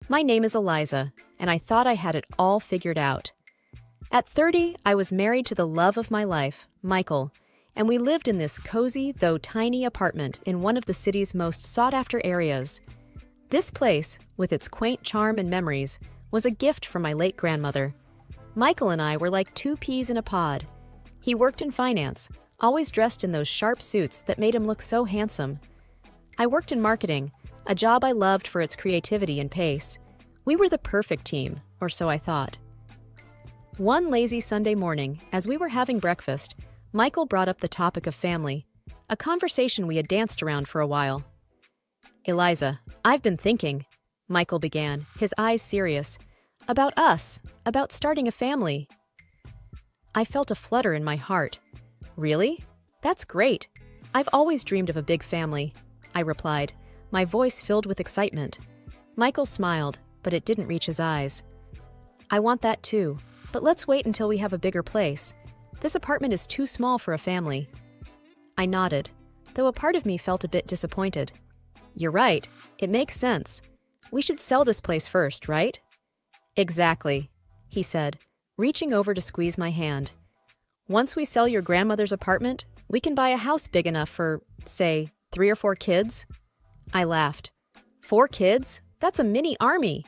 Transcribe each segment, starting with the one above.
My name is Eliza, and I thought I had it all figured out. At 30, I was married to the love of my life, Michael, and we lived in this cozy, though tiny apartment in one of the city's most sought-after areas. This place, with its quaint charm and memories, was a gift from my late grandmother. Michael and I were like two peas in a pod. He worked in finance, always dressed in those sharp suits that made him look so handsome. I worked in marketing, a job I loved for its creativity and pace. We were the perfect team, or so I thought. One lazy Sunday morning, as we were having breakfast, Michael brought up the topic of family, a conversation we had danced around for a while. "Eliza, I've been thinking," Michael began, his eyes serious, "about us, about starting a family." I felt a flutter in my heart. "Really? That's great. I've always dreamed of a big family," I replied, my voice filled with excitement. Michael smiled, but it didn't reach his eyes. "I want that too, but let's wait until we have a bigger place. This apartment is too small for a family." I nodded, though a part of me felt a bit disappointed. "You're right. It makes sense. We should sell this place first, right?" "Exactly," he said, reaching over to squeeze my hand. "Once we sell your grandmother's apartment, we can buy a house big enough for, say, 3 or 4 kids." I laughed. 4 kids? That's a mini army.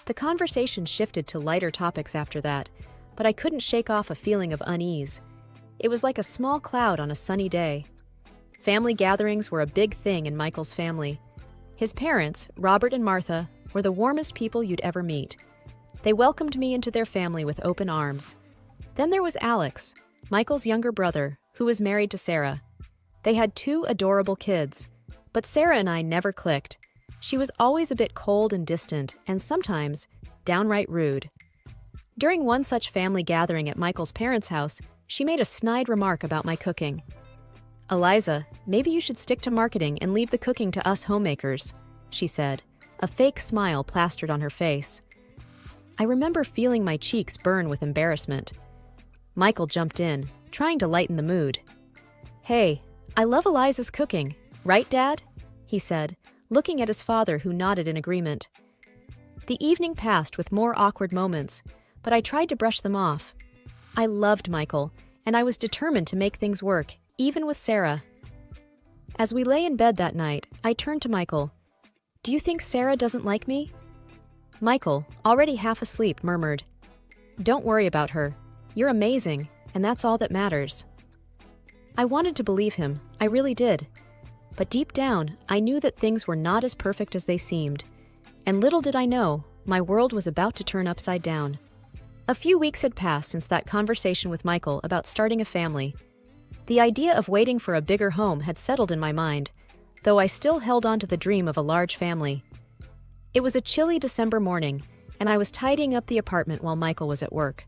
The conversation shifted to lighter topics after that, but I couldn't shake off a feeling of unease. It was like a small cloud on a sunny day. Family gatherings were a big thing in Michael's family. His parents, Robert and Martha, were the warmest people you'd ever meet. They welcomed me into their family with open arms. Then there was Alex, Michael's younger brother, who was married to Sarah. They had 2 adorable kids, but Sarah and I never clicked. She was always a bit cold and distant, and sometimes downright rude. During one such family gathering at Michael's parents' house, she made a snide remark about my cooking. "Eliza, maybe you should stick to marketing and leave the cooking to us homemakers," she said, a fake smile plastered on her face. I remember feeling my cheeks burn with embarrassment. Michael jumped in, trying to lighten the mood. "Hey, I love Eliza's cooking, right, Dad?" he said, looking at his father, who nodded in agreement. The evening passed with more awkward moments, but I tried to brush them off. I loved Michael, and I was determined to make things work, even with Sarah. As we lay in bed that night, I turned to Michael. "Do you think Sarah doesn't like me?" Michael, already half asleep, murmured, "Don't worry about her. You're amazing, and that's all that matters." I wanted to believe him, I really did. But deep down, I knew that things were not as perfect as they seemed. And little did I know, my world was about to turn upside down. A few weeks had passed since that conversation with Michael about starting a family. The idea of waiting for a bigger home had settled in my mind, though I still held on to the dream of a large family. It was a chilly December morning, and I was tidying up the apartment while Michael was at work.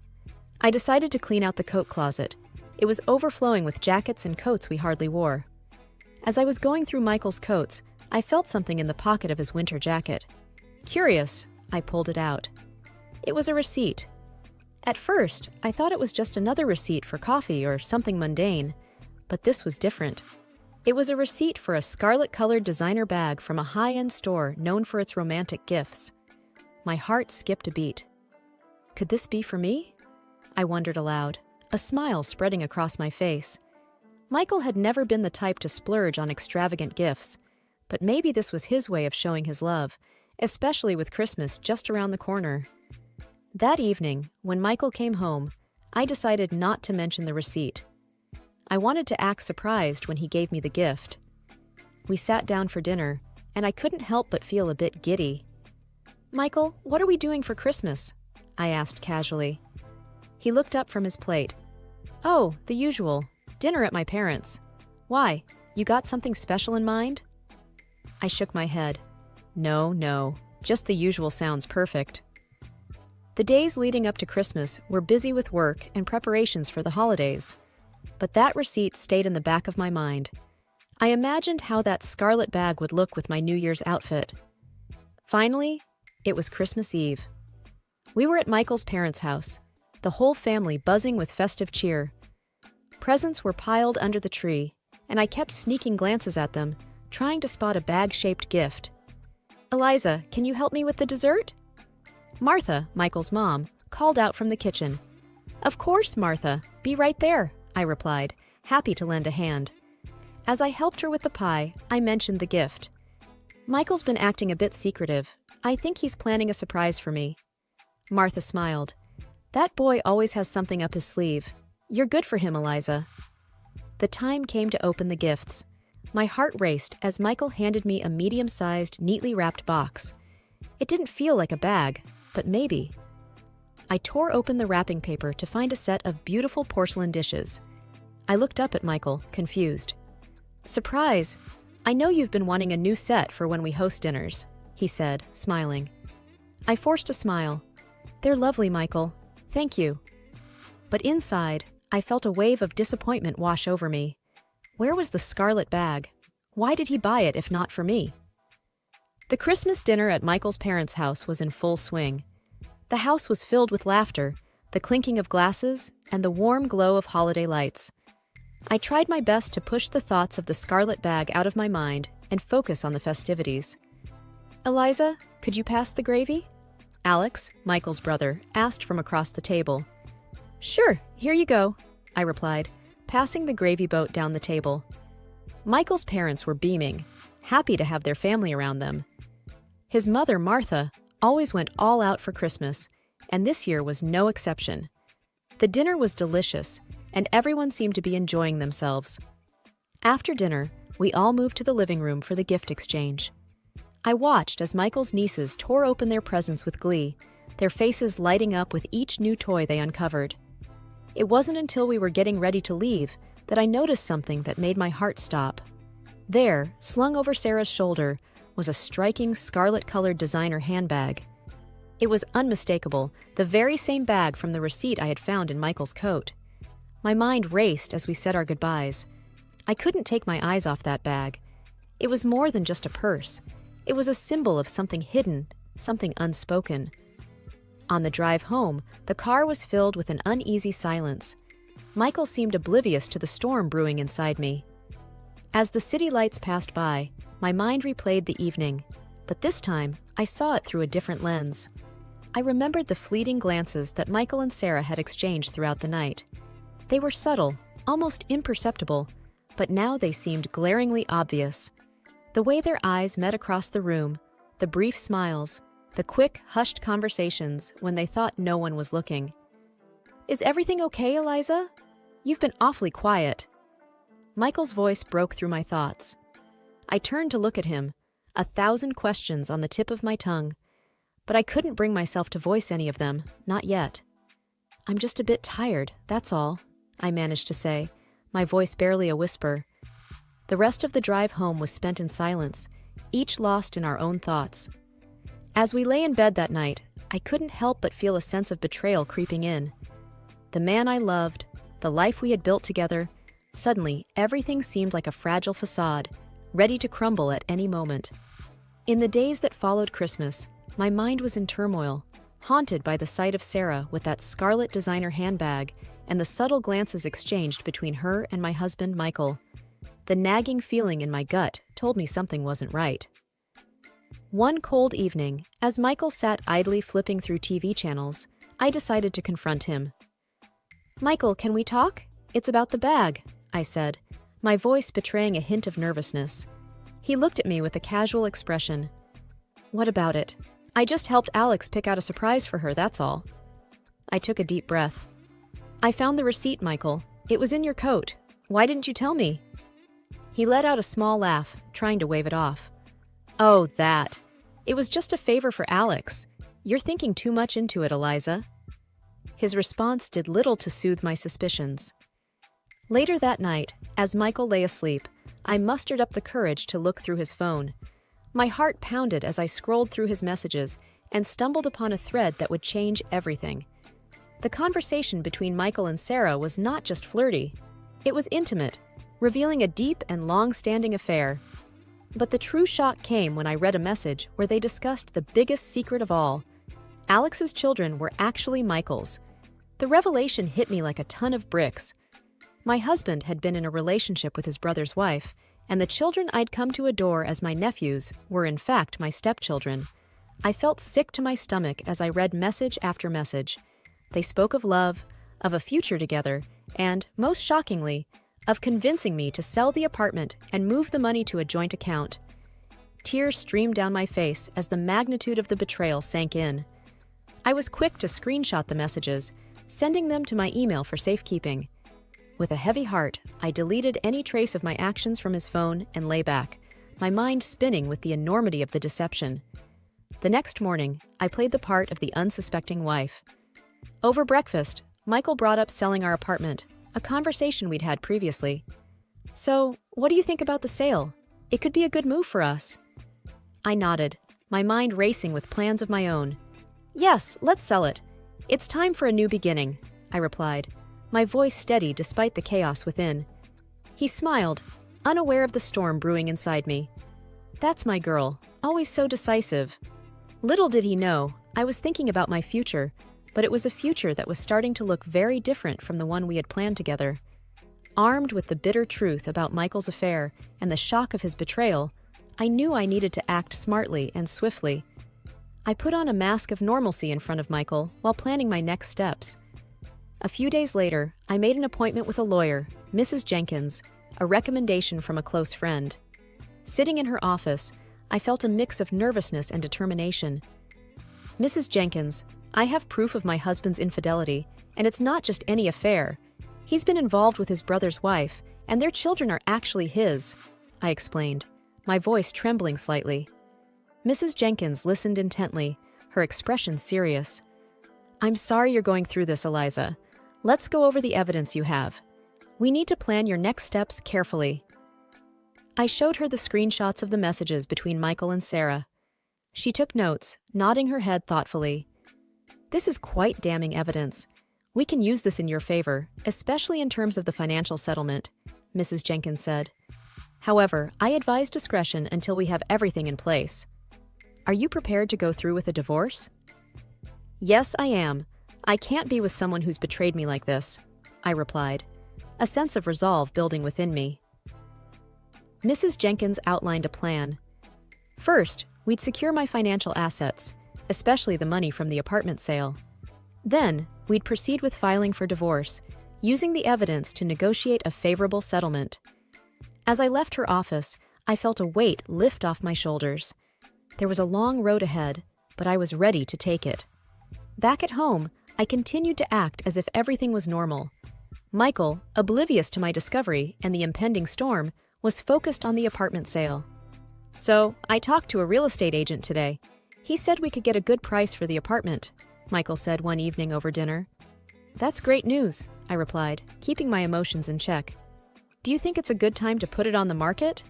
I decided to clean out the coat closet. It was overflowing with jackets and coats we hardly wore. As I was going through Michael's coats, I felt something in the pocket of his winter jacket. Curious, I pulled it out. It was a receipt. At first, I thought it was just another receipt for coffee or something mundane, but this was different. It was a receipt for a scarlet-colored designer bag from a high-end store known for its romantic gifts. My heart skipped a beat. Could this be for me? I wondered aloud, a smile spreading across my face. Michael had never been the type to splurge on extravagant gifts, but maybe this was his way of showing his love, especially with Christmas just around the corner. That evening, when Michael came home, I decided not to mention the receipt. I wanted to act surprised when he gave me the gift. We sat down for dinner, and I couldn't help but feel a bit giddy. "Michael, what are we doing for Christmas?" I asked casually. He looked up from his plate. "Oh, the usual. Dinner at my parents'. Why, you got something special in mind?" I shook my head. No, just the usual sounds perfect." The days leading up to Christmas were busy with work and preparations for the holidays. But that receipt stayed in the back of my mind. I imagined how that scarlet bag would look with my New Year's outfit. Finally, it was Christmas Eve. We were at Michael's parents' house, the whole family buzzing with festive cheer. Presents were piled under the tree, and I kept sneaking glances at them, trying to spot a bag-shaped gift. Eliza, can you help me with the dessert? Martha, Michael's mom, called out from the kitchen. Of course, Martha. Be right there, I replied, happy to lend a hand. As I helped her with the pie, I mentioned the gift. Michael's been acting a bit secretive. I think he's planning a surprise for me. Martha smiled. That boy always has something up his sleeve. You're good for him, Eliza. The time came to open the gifts. My heart raced as Michael handed me a medium-sized, neatly wrapped box. It didn't feel like a bag, but maybe. I tore open the wrapping paper to find a set of beautiful porcelain dishes. I looked up at Michael, confused. Surprise! I know you've been wanting a new set for when we host dinners, he said, smiling. I forced a smile. They're lovely, Michael. Thank you. But inside, I felt a wave of disappointment wash over me. Where was the scarlet bag? Why did he buy it if not for me? The Christmas dinner at Michael's parents' house was in full swing. The house was filled with laughter, the clinking of glasses, and the warm glow of holiday lights. I tried my best to push the thoughts of the scarlet bag out of my mind and focus on the festivities. Eliza, could you pass the gravy? Alex, Michael's brother, asked from across the table. Sure, here you go, I replied, passing the gravy boat down the table. Michael's parents were beaming, happy to have their family around them. His mother, Martha, always went all out for Christmas, and this year was no exception. The dinner was delicious, and everyone seemed to be enjoying themselves. After dinner, we all moved to the living room for the gift exchange. I watched as Michael's nieces tore open their presents with glee, their faces lighting up with each new toy they uncovered. It wasn't until we were getting ready to leave that I noticed something that made my heart stop. There, slung over Sarah's shoulder, was a striking scarlet-colored designer handbag. It was unmistakable, the very same bag from the receipt I had found in Michael's coat. My mind raced as we said our goodbyes. I couldn't take my eyes off that bag. It was more than just a purse. It was a symbol of something hidden, something unspoken. On the drive home, the car was filled with an uneasy silence. Michael seemed oblivious to the storm brewing inside me. As the city lights passed by, my mind replayed the evening, but this time I saw it through a different lens. I remembered the fleeting glances that Michael and Sarah had exchanged throughout the night. They were subtle, almost imperceptible, but now they seemed glaringly obvious. The way their eyes met across the room, the brief smiles, the quick, hushed conversations when they thought no one was looking. Is everything okay, Eliza? You've been awfully quiet. Michael's voice broke through my thoughts. I turned to look at him, 1,000 questions on the tip of my tongue, but I couldn't bring myself to voice any of them, not yet. I'm just a bit tired, that's all, I managed to say, my voice barely a whisper. The rest of the drive home was spent in silence, each lost in our own thoughts. As we lay in bed that night, I couldn't help but feel a sense of betrayal creeping in. The man I loved, the life we had built together, suddenly everything seemed like a fragile facade, ready to crumble at any moment. In the days that followed Christmas, my mind was in turmoil, haunted by the sight of Sarah with that scarlet designer handbag and the subtle glances exchanged between her and my husband, Michael. The nagging feeling in my gut told me something wasn't right. One cold evening, as Michael sat idly flipping through TV channels, I decided to confront him. Michael, can we talk? It's about the bag, I said, my voice betraying a hint of nervousness. He looked at me with a casual expression. What about it? I just helped Alex pick out a surprise for her, that's all. I took a deep breath. I found the receipt, Michael. It was in your coat. Why didn't you tell me? He let out a small laugh, trying to wave it off. Oh, that. It was just a favor for Alex. You're thinking too much into it, Eliza. His response did little to soothe my suspicions. Later that night, as Michael lay asleep, I mustered up the courage to look through his phone. My heart pounded as I scrolled through his messages and stumbled upon a thread that would change everything. The conversation between Michael and Sarah was not just flirty. It was intimate, revealing a deep and long-standing affair. But the true shock came when I read a message where they discussed the biggest secret of all. Alex's children were actually Michael's. The revelation hit me like a ton of bricks. My husband had been in a relationship with his brother's wife, and the children I'd come to adore as my nephews were in fact my stepchildren. I felt sick to my stomach as I read message after message. They spoke of love, of a future together, and, most shockingly, of convincing me to sell the apartment and move the money to a joint account. Tears streamed down my face as the magnitude of the betrayal sank in. I was quick to screenshot the messages, sending them to my email for safekeeping. With a heavy heart, I deleted any trace of my actions from his phone and lay back, my mind spinning with the enormity of the deception. The next morning, I played the part of the unsuspecting wife. Over breakfast, Michael brought up selling our apartment, a conversation we'd had previously. "So, what do you think about the sale? It could be a good move for us." I nodded, my mind racing with plans of my own. "Yes, let's sell it. It's time for a new beginning," I replied, my voice steady despite the chaos within. He smiled, unaware of the storm brewing inside me. That's my girl, always so decisive. Little did he know, I was thinking about my future, but it was a future that was starting to look very different from the one we had planned together. Armed with the bitter truth about Michael's affair and the shock of his betrayal, I knew I needed to act smartly and swiftly. I put on a mask of normalcy in front of Michael while planning my next steps. A few days later, I made an appointment with a lawyer, Mrs. Jenkins, a recommendation from a close friend. Sitting in her office, I felt a mix of nervousness and determination. "Mrs. Jenkins, I have proof of my husband's infidelity, and it's not just any affair. He's been involved with his brother's wife, and their children are actually his," I explained, my voice trembling slightly. Mrs. Jenkins listened intently, her expression serious. "I'm sorry you're going through this, Eliza. Let's go over the evidence you have. We need to plan your next steps carefully." I showed her the screenshots of the messages between Michael and Sarah. She took notes, nodding her head thoughtfully. "This is quite damning evidence. We can use this in your favor, especially in terms of the financial settlement," Mrs. Jenkins said. "However, I advise discretion until we have everything in place. Are you prepared to go through with a divorce?" "Yes, I am. I can't be with someone who's betrayed me like this," I replied, a sense of resolve building within me. Mrs. Jenkins outlined a plan. First, we'd secure my financial assets, especially the money from the apartment sale. Then, we'd proceed with filing for divorce, using the evidence to negotiate a favorable settlement. As I left her office, I felt a weight lift off my shoulders. There was a long road ahead, but I was ready to take it. Back at home, I continued to act as if everything was normal. Michael, oblivious to my discovery and the impending storm, was focused on the apartment sale. "So, I talked to a real estate agent today. He said we could get a good price for the apartment," Michael said one evening over dinner. "That's great news," I replied, keeping my emotions in check. "Do you think it's a good time to put it on the market?"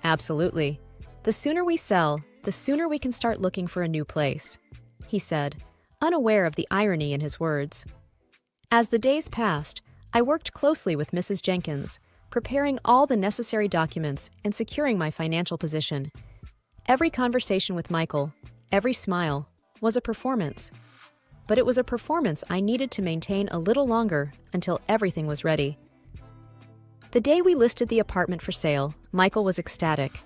"Absolutely. The sooner we sell, the sooner we can start looking for a new place," he said, unaware of the irony in his words. As the days passed, I worked closely with Mrs. Jenkins, preparing all the necessary documents and securing my financial position. Every conversation with Michael, every smile, was a performance. But it was a performance I needed to maintain a little longer until everything was ready. The day we listed the apartment for sale, Michael was ecstatic.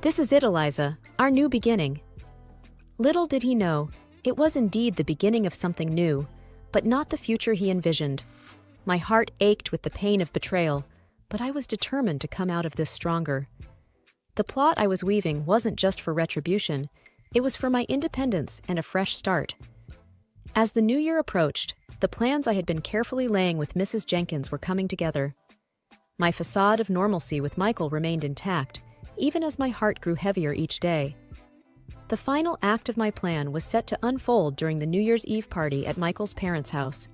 "This is it, Eliza, our new beginning." Little did he know, it was indeed the beginning of something new, but not the future he envisioned. My heart ached with the pain of betrayal, but I was determined to come out of this stronger. The plot I was weaving wasn't just for retribution, it was for my independence and a fresh start. As the new year approached, the plans I had been carefully laying with Mrs. Jenkins were coming together. My facade of normalcy with Michael remained intact, even as my heart grew heavier each day. The final act of my plan was set to unfold during the New Year's Eve party at Michael's parents' house.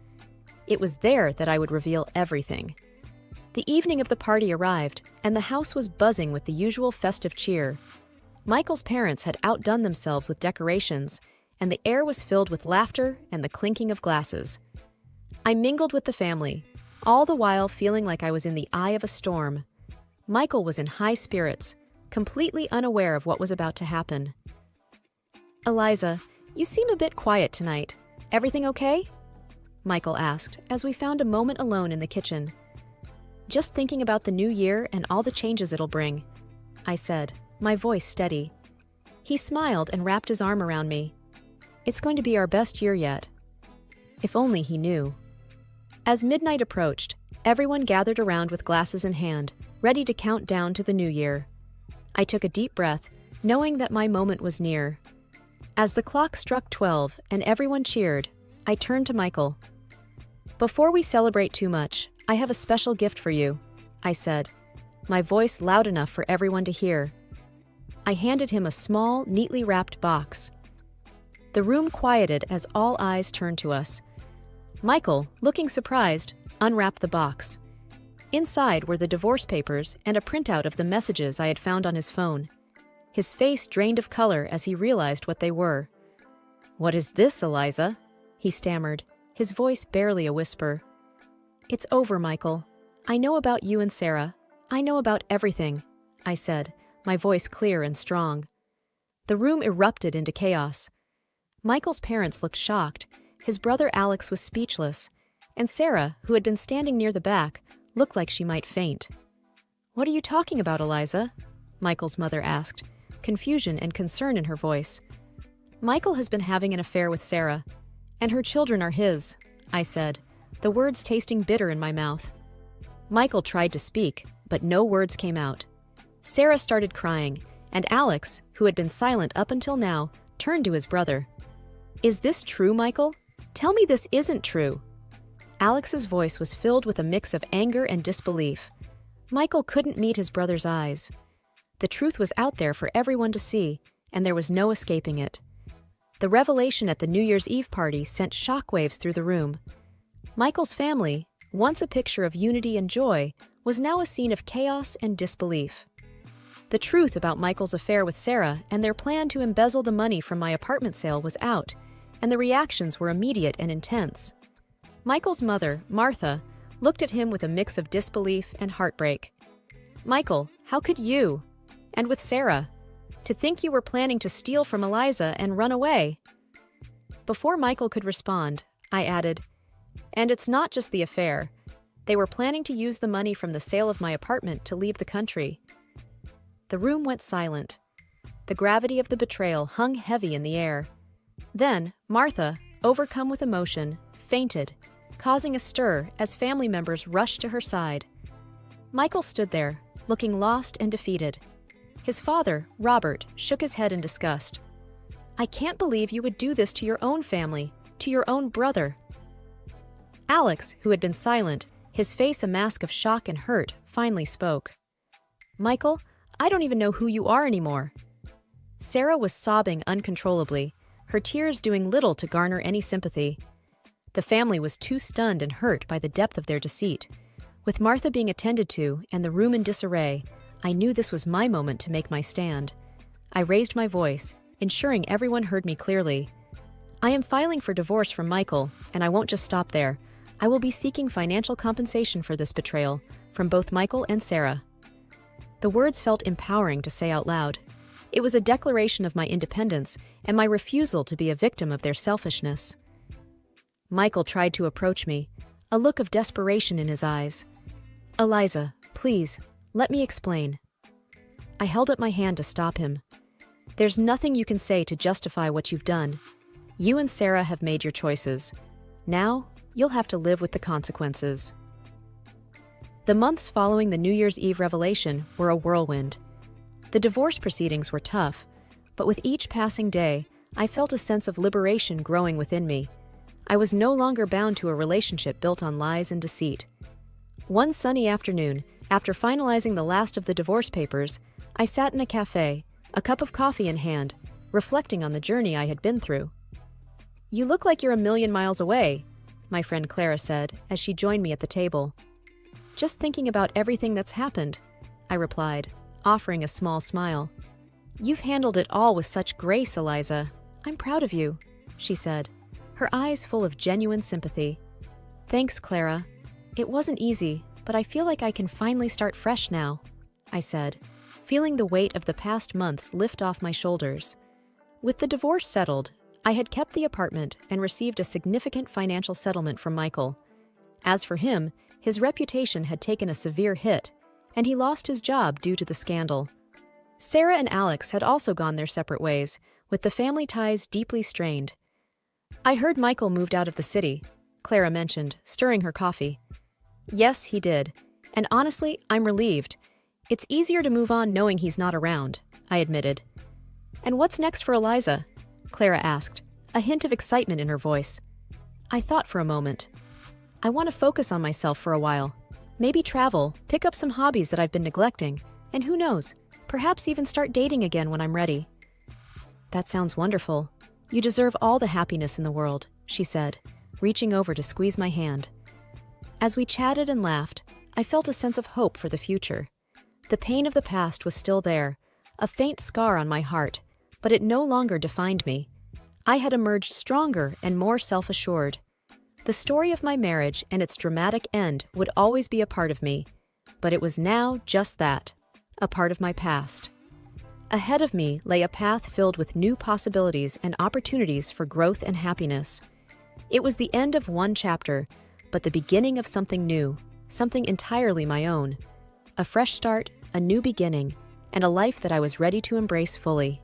It was there that I would reveal everything. The evening of the party arrived, and the house was buzzing with the usual festive cheer. Michael's parents had outdone themselves with decorations, and the air was filled with laughter and the clinking of glasses. I mingled with the family, all the while feeling like I was in the eye of a storm. Michael was in high spirits, completely unaware of what was about to happen. "Eliza, you seem a bit quiet tonight. Everything okay?" Michael asked as we found a moment alone in the kitchen. Just thinking about the new year and all the changes it'll bring, I said, my voice steady. He smiled and wrapped his arm around me. It's going to be our best year yet. If only he knew. As midnight approached, everyone gathered around with glasses in hand, ready to count down to the new year. I took a deep breath, knowing that my moment was near. As the clock struck 12 and everyone cheered, I turned to Michael. Before we celebrate too much, I have a special gift for you, I said, my voice loud enough for everyone to hear. I handed him a small, neatly wrapped box. The room quieted as all eyes turned to us. Michael, looking surprised, unwrapped the box. Inside were the divorce papers and a printout of the messages I had found on his phone. His face drained of color as he realized what they were. "What is this, Eliza?" he stammered, his voice barely a whisper. "It's over, Michael. I know about you and Sarah. I know about everything," I said, my voice clear and strong. The room erupted into chaos. Michael's parents looked shocked, his brother Alex was speechless, and Sarah, who had been standing near the back, looked like she might faint. "What are you talking about, Eliza?" Michael's mother asked, confusion and concern in her voice. "Michael has been having an affair with Sarah, and her children are his," I said, the words tasting bitter in my mouth. Michael tried to speak, but no words came out. Sarah started crying, and Alex, who had been silent up until now, turned to his brother. "Is this true, Michael? Tell me this isn't true." Alex's voice was filled with a mix of anger and disbelief. Michael couldn't meet his brother's eyes. The truth was out there for everyone to see, and there was no escaping it. The revelation at the New Year's Eve party sent shockwaves through the room. Michael's family, once a picture of unity and joy, was now a scene of chaos and disbelief. The truth about Michael's affair with Sarah and their plan to embezzle the money from my apartment sale was out, and the reactions were immediate and intense. Michael's mother, Martha, looked at him with a mix of disbelief and heartbreak. "Michael, how could you? And with Sarah? To think you were planning to steal from Eliza and run away." Before Michael could respond, I added, "And it's not just the affair. They were planning to use the money from the sale of my apartment to leave the country." The room went silent. The gravity of the betrayal hung heavy in the air. Then, Martha, overcome with emotion, fainted, causing a stir as family members rushed to her side. Michael stood there, looking lost and defeated. His father, Robert, shook his head in disgust. "I can't believe you would do this to your own family, to your own brother." Alex, who had been silent, his face a mask of shock and hurt, finally spoke. "Michael, I don't even know who you are anymore." Sarah was sobbing uncontrollably, her tears doing little to garner any sympathy. The family was too stunned and hurt by the depth of their deceit. With Martha being attended to and the room in disarray, I knew this was my moment to make my stand. I raised my voice, ensuring everyone heard me clearly. "I am filing for divorce from Michael, and I won't just stop there. I will be seeking financial compensation for this betrayal, from both Michael and Sarah." The words felt empowering to say out loud. It was a declaration of my independence and my refusal to be a victim of their selfishness. Michael tried to approach me, a look of desperation in his eyes. "Eliza, please, let me explain." I held up my hand to stop him. "There's nothing you can say to justify what you've done. You and Sarah have made your choices. Now, you'll have to live with the consequences." The months following the New Year's Eve revelation were a whirlwind. The divorce proceedings were tough, but with each passing day, I felt a sense of liberation growing within me. I was no longer bound to a relationship built on lies and deceit. One sunny afternoon, after finalizing the last of the divorce papers, I sat in a cafe, a cup of coffee in hand, reflecting on the journey I had been through. "You look like you're a million miles away," my friend Clara said as she joined me at the table. "Just thinking about everything that's happened," I replied, offering a small smile. "You've handled it all with such grace, Eliza. I'm proud of you," she said, her eyes full of genuine sympathy. "Thanks, Clara. It wasn't easy, but I feel like I can finally start fresh now," I said, feeling the weight of the past months lift off my shoulders. With the divorce settled, I had kept the apartment and received a significant financial settlement from Michael. As for him, His reputation had taken a severe hit, and he lost his job due to the scandal. Sarah and Alex had also gone their separate ways, with the family ties deeply strained. "I heard Michael moved out of the city," Clara mentioned, stirring her coffee. "Yes, he did. And honestly, I'm relieved. It's easier to move on knowing he's not around," I admitted. "And what's next for Eliza?" Clara asked, a hint of excitement in her voice. I thought for a moment. "I want to focus on myself for a while. Maybe travel, pick up some hobbies that I've been neglecting, and who knows, perhaps even start dating again when I'm ready." "That sounds wonderful. You deserve all the happiness in the world," she said, reaching over to squeeze my hand. As we chatted and laughed, I felt a sense of hope for the future. The pain of the past was still there, a faint scar on my heart, but it no longer defined me. I had emerged stronger and more self-assured. The story of my marriage and its dramatic end would always be a part of me, but it was now just that, a part of my past. Ahead of me lay a path filled with new possibilities and opportunities for growth and happiness. It was the end of one chapter, but the beginning of something new, something entirely my own. A fresh start, a new beginning, and a life that I was ready to embrace fully.